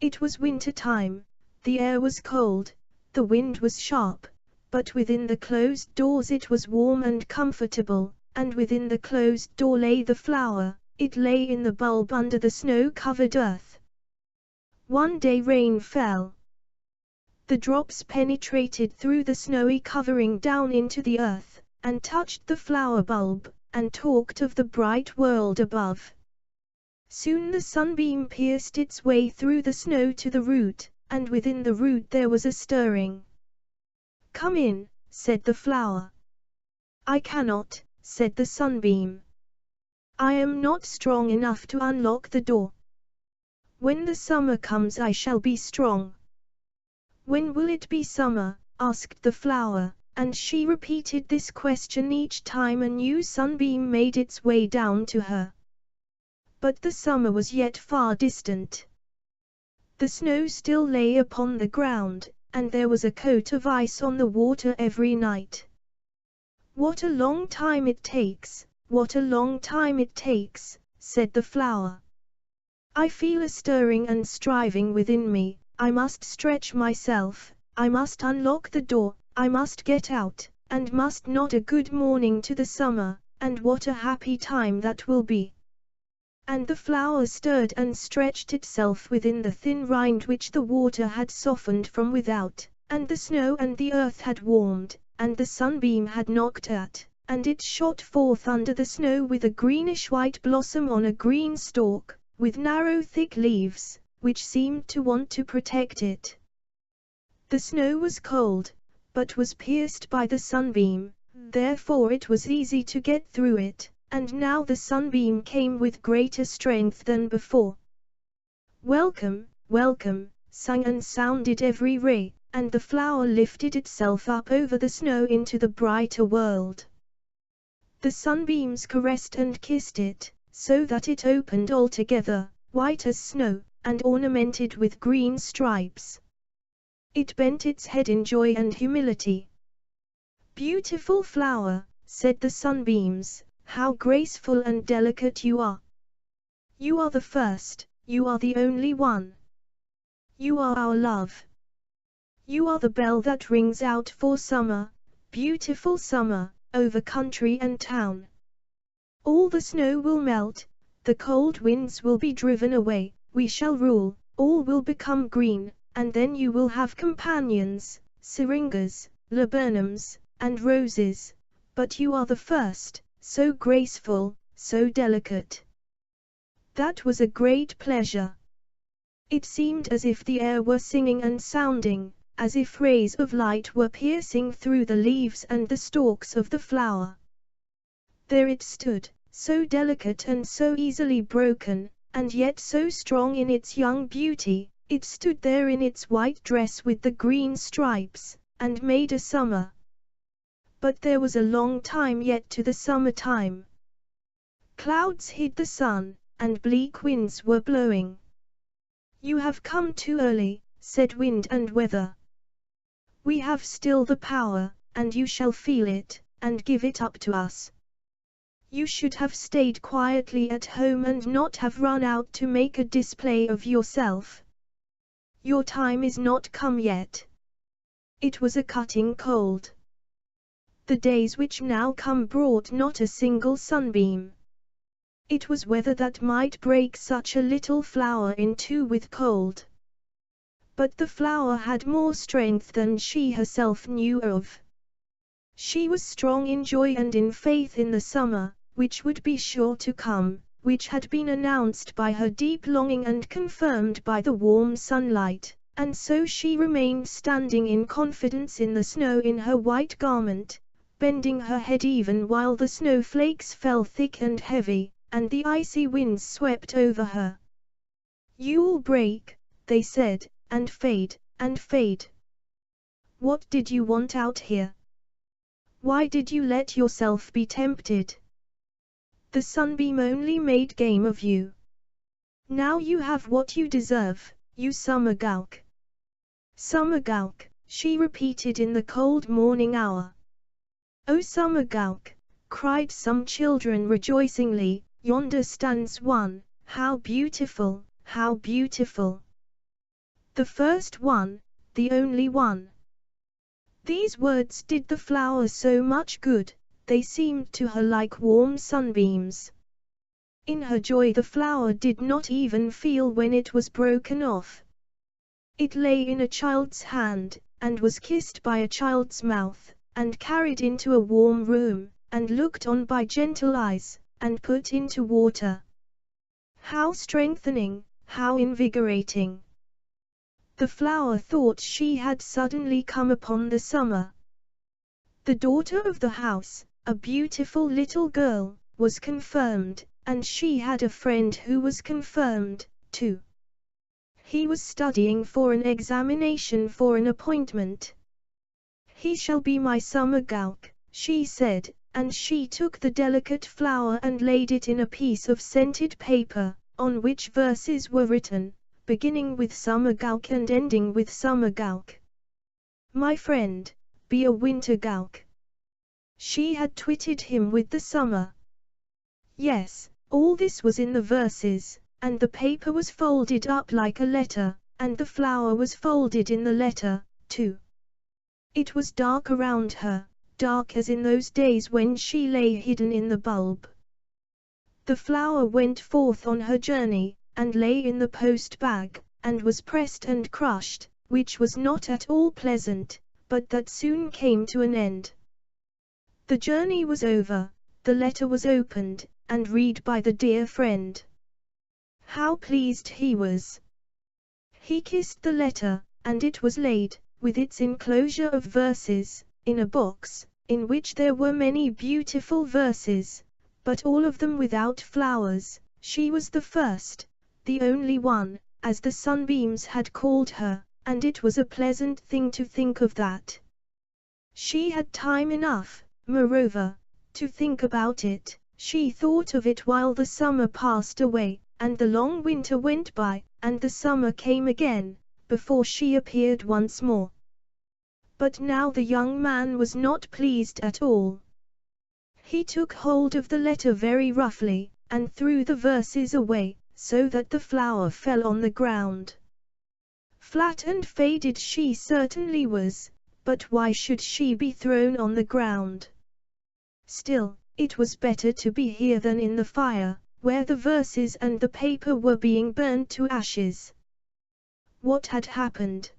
It was winter time, the air was cold, the wind was sharp, but within the closed doors it was warm and comfortable, and within the closed door lay the flower. It lay in the bulb under the snow-covered earth. One day rain fell. The drops penetrated through the snowy covering down into the earth, and touched the flower bulb, and talked of the bright world above. Soon the sunbeam pierced its way through the snow to the root, and within the root there was a stirring. "Come in," said the flower. "I cannot," said the sunbeam. "I am not strong enough to unlock the door. When the summer comes I shall be strong." "When will it be summer?" asked the flower, and she repeated this question each time a new sunbeam made its way down to her. But the summer was yet far distant. The snow still lay upon the ground, and there was a coat of ice on the water every night. "What a long time it takes! What a long time it takes," said the flower. "I feel a stirring and striving within me. I must stretch myself, I must unlock the door, I must get out, and must nod a good morning to the summer, and what a happy time that will be." And the flower stirred and stretched itself within the thin rind which the water had softened from without, and the snow and the earth had warmed, and the sunbeam had knocked at, and it shot forth under the snow with a greenish-white blossom on a green stalk, with narrow thick leaves, which seemed to want to protect it. The snow was cold, but was pierced by the sunbeam, therefore it was easy to get through it, and now the sunbeam came with greater strength than before. "Welcome, welcome," sang and sounded every ray, and the flower lifted itself up over the snow into the brighter world. The sunbeams caressed and kissed it, so that it opened altogether, white as snow, and ornamented with green stripes. It bent its head in joy and humility. "Beautiful flower," said the sunbeams, "how graceful and delicate you are! You are the first, you are the only one. You are our love. You are the bell that rings out for summer, beautiful summer, over country and town. All the snow will melt, the cold winds will be driven away, we shall rule, all will become green, and then you will have companions, syringas, laburnums, and roses. But you are the first, so graceful, so delicate." That was a great pleasure. It seemed as if the air were singing and sounding, as if rays of light were piercing through the leaves and the stalks of the flower. There it stood, so delicate and so easily broken, and yet so strong in its young beauty. It stood there in its white dress with the green stripes, and made a summer. But there was a long time yet to the summer time. Clouds hid the sun, and bleak winds were blowing. "You have come too early," said wind and weather. "We have still the power, and you shall feel it, and give it up to us. You should have stayed quietly at home and not have run out to make a display of yourself. Your time is not come yet." It was a cutting cold. The days which now come brought not a single sunbeam. It was weather that might break such a little flower in two with cold. But the flower had more strength than she herself knew of. She was strong in joy and in faith in the summer, which would be sure to come, which had been announced by her deep longing and confirmed by the warm sunlight, and so she remained standing in confidence in the snow in her white garment, bending her head even while the snowflakes fell thick and heavy, and the icy winds swept over her. "You'll break," they said, "and fade, and fade. What did you want out here? Why did you let yourself be tempted? The sunbeam only made game of you. Now you have what you deserve, you summer gowk." "Summer gowk," she repeated in the cold morning hour. "Oh summer gowk," cried some children rejoicingly, "yonder stands one, how beautiful, how beautiful!" The first one, the only one. These words did the flower so much good, they seemed to her like warm sunbeams. In her joy the flower did not even feel when it was broken off. It lay in a child's hand, and was kissed by a child's mouth, and carried into a warm room, and looked on by gentle eyes, and put into water. How strengthening, how invigorating! The flower thought she had suddenly come upon the summer. The daughter of the house, a beautiful little girl, was confirmed, and she had a friend who was confirmed, too. He was studying for an examination for an appointment. "He shall be my summer gowk," she said, and she took the delicate flower and laid it in a piece of scented paper, on which verses were written, beginning with summer gowk and ending with summer gowk. "My friend, be a winter gowk." She had twitted him with the summer. Yes, all this was in the verses, and the paper was folded up like a letter, and the flower was folded in the letter, too. It was dark around her, dark as in those days when she lay hidden in the bulb. The flower went forth on her journey, and lay in the post-bag, and was pressed and crushed, which was not at all pleasant, but that soon came to an end. The journey was over, the letter was opened, and read by the dear friend. How pleased he was! He kissed the letter, and it was laid, with its enclosure of verses, in a box, in which there were many beautiful verses, but all of them without flowers. She was the first, the only one, as the sunbeams had called her, and it was a pleasant thing to think of that. She had time enough, moreover, to think about it. She thought of it while the summer passed away, and the long winter went by, and the summer came again, before she appeared once more. But now the young man was not pleased at all. He took hold of the letter very roughly, and threw the verses away, so that the flower fell on the ground. Flat and faded she certainly was, but why should she be thrown on the ground? Still, it was better to be here than in the fire, where the verses and the paper were being burned to ashes. What had happened?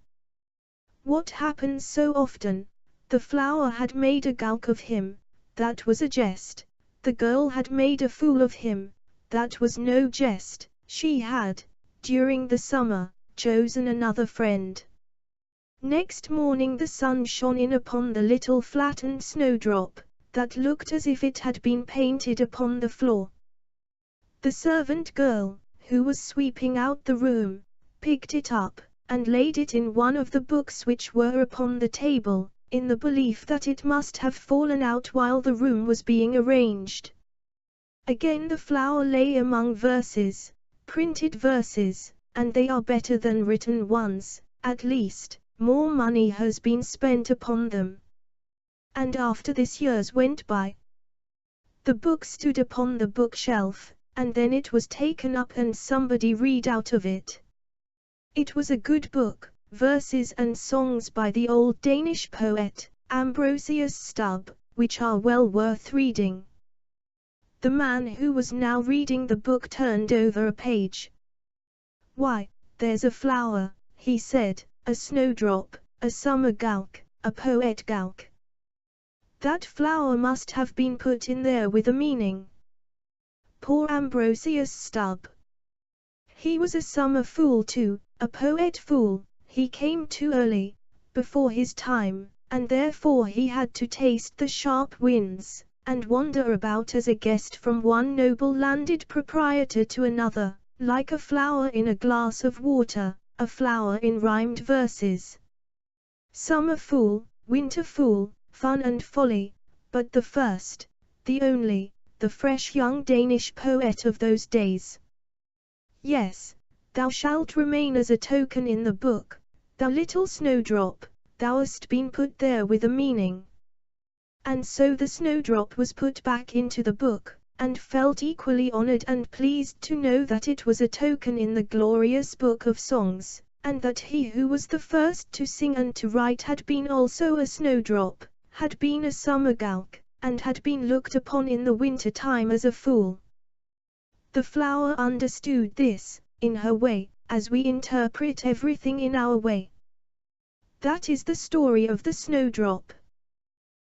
What happens so often? The flower had made a gowk of him, that was a jest. The girl had made a fool of him, that was no jest. She had, during the summer, chosen another friend. Next morning the sun shone in upon the little flattened snowdrop, that looked as if it had been painted upon the floor. The servant girl, who was sweeping out the room, picked it up, and laid it in one of the books which were upon the table, in the belief that it must have fallen out while the room was being arranged. Again the flower lay among verses, printed verses, and they are better than written ones, at least, more money has been spent upon them. And after this years went by. The book stood upon the bookshelf, and then it was taken up and somebody read out of it. It was a good book, verses and songs by the old Danish poet, Ambrosius Stubb, which are well worth reading. The man who was now reading the book turned over a page. "Why, there's a flower," he said, "a snowdrop, a summer gowk, a poet gowk. That flower must have been put in there with a meaning." Poor Ambrosius Stubb. He was a summer fool too, a poet fool. He came too early, before his time, and therefore he had to taste the sharp winds, and wander about as a guest from one noble landed proprietor to another, like a flower in a glass of water, a flower in rhymed verses. Summer fool, winter fool, fun and folly, but the first, the only, the fresh young Danish poet of those days. Yes, thou shalt remain as a token in the book, thou little snowdrop, thou hast been put there with a meaning. And so the snowdrop was put back into the book, and felt equally honored and pleased to know that it was a token in the glorious book of songs, and that he who was the first to sing and to write had been also a snowdrop, had been a summer gowk, and had been looked upon in the winter time as a fool. The flower understood this, in her way, as we interpret everything in our way. That is the story of the snowdrop.